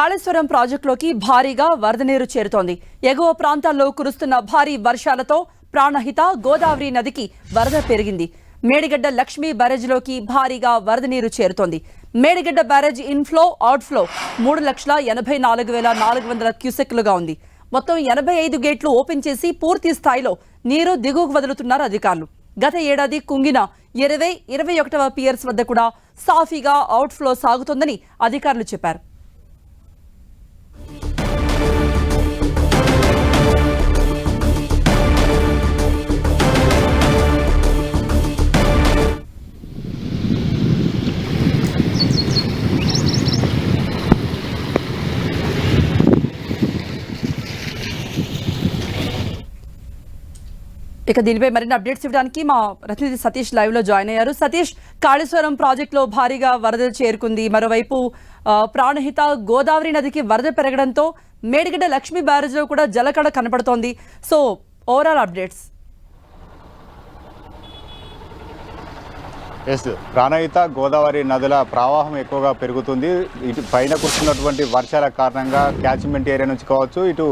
కాళేశ్వరం ప్రాజెక్టులోకి భారీగా వరద నీరు చేరుతోంది. ఎగువ ప్రాంతాల్లో కురుస్తున్న భారీ వర్షాలతో ప్రాణహిత గోదావరి నదికి వరద పెరిగింది. మేడిగడ్డ లక్ష్మీ బ్యారేజ్లోకి భారీగా వరద నీరు చేరుతోంది. మేడిగడ్డ బ్యారేజ్ ఇన్ఫ్లో అవుట్ఫ్లో 3,84,400 క్యూసెక్లుగా ఉంది. మొత్తం 85 గేట్లు ఓపెన్ చేసి పూర్తి స్థాయిలో నీరు దిగువకు వదులుతున్నారు అధికారులు. గత ఏడాది కుంగిన 21వ పియర్స్ వద్ద కూడా సాఫీగా అవుట్ఫ్లో సాగుతోందని అధికారులు చెప్పారు. ఇక దీనిపై మరిన్ని అప్డేట్స్ ఇవ్వడానికి మా ప్రతినిధి సతీష్ లైవ్ లో జాయిన్ అయ్యారు. సతీష్, కాళేశ్వరం ప్రాజెక్టులో భారీగా వరద చేరుకుంది. మరోవైపు ప్రాణహిత గోదావరి నదికి వరద పెరగడంతో మేడిగడ్డ లక్ష్మీ బ్యారేజ్ లో కూడా జలకళ కనపడుతోంది. So overall updates. Pranahita Godavari నదుల ప్రవాహం ఎక్కువగా పెరుగుతుంది. ఇటు పైన కురుస్తున్నటువంటి వర్షాల కారణంగా క్యాచ్మెంట్ ఏరియా నుంచి కావచ్చు, ఇటు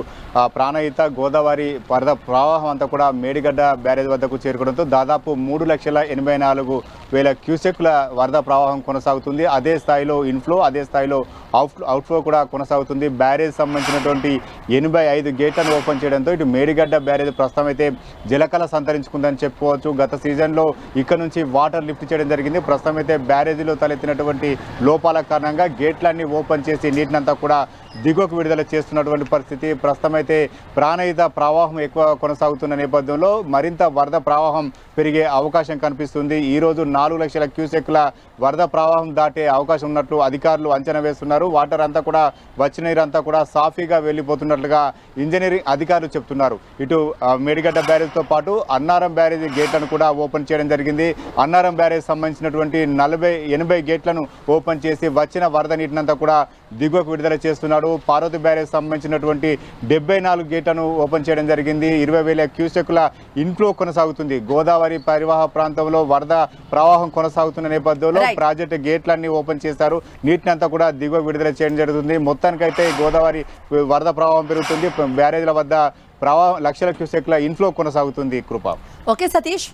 ప్రాణహిత గోదావరి వరద ప్రవాహం అంతా కూడా మేడిగడ్డ బ్యారేజ్ వద్దకు చేరుకోవడంతో దాదాపు 3,84,000 క్యూసెక్ల వరద ప్రవాహం కొనసాగుతుంది. అదే స్థాయిలో ఇన్ఫ్లో, అదే స్థాయిలో అవుట్ఫ్లో కూడా కొనసాగుతుంది. బ్యారేజ్ సంబంధించినటువంటి 85 గేట్లను ఓపెన్ చేయడంతో ఇటు మేడిగడ్డ బ్యారేజ్ ప్రస్తుతం అయితే జలకళ సంతరించుకుందని చెప్పుకోవచ్చు. గత సీజన్లో ఇక్కడ నుంచి వాటర్ లిఫ్ట్ చేయడం జరిగింది. ప్రస్తుతం అయితే బ్యారేజీలో తలెత్తినటువంటి లోపాల కారణంగా గేట్లన్నీ ఓపెన్ చేసి నీటినంతా కూడా దిగువకు విడుదల చేస్తున్నటువంటి పరిస్థితి. ప్రస్తుతం అయితే ప్రాణహిత ప్రవాహం ఎక్కువ కొనసాగుతున్న నేపథ్యంలో మరింత వరద ప్రవాహం పెరిగే అవకాశం కనిపిస్తుంది. ఈరోజు 4 లక్షల క్యూసెక్ల వరద ప్రవాహం దాటే అవకాశం ఉన్నట్లు అధికారులు అంచనా వేస్తున్నారు. వాటర్ అంతా కూడా వచ్చిన నీరంతా కూడా సాఫీగా వెళ్ళిపోతున్నట్లుగా ఇంజనీరింగ్ అధికారులు చెప్తున్నారు. ఇటు మేడిగడ్డ బ్యారేజ్తో పాటు అన్నారం బ్యారేజ్ గేట్లను కూడా ఓపెన్ చేయడం జరిగింది. అన్నారం బ్యారేజ్ సంబంధించినటువంటి 80 గేట్లను ఓపెన్ చేసి వచ్చిన వరద నీటినంతా కూడా దిగువకు విడుదల చేస్తున్నాడు. పార్వతి బ్యారేజ్ సంబంధించినటువంటి 74 గేట్లను ఓపెన్ చేయడం జరిగింది. 20,000 క్యూసెక్ల ఇన్ఫ్లో కొనసాగుతుంది. గోదావరి పరివాహ ప్రాంతంలో వరద ప్రవాహం కొనసాగుతున్న నేపథ్యంలో ప్రాజెక్టు గేట్లన్నీ ఓపెన్ చేశారు. నీటిని అంతా కూడా దిగువ విడుదల చేయడం జరుగుతుంది. మొత్తానికైతే గోదావరి వరద ప్రవాహం పెరుగుతుంది. బ్యారేజ్ల వద్ద ప్రవాహం లక్షల క్యూసెక్ల ఇన్ఫ్లో కొనసాగుతుంది. కృప. ఓకే సతీష్.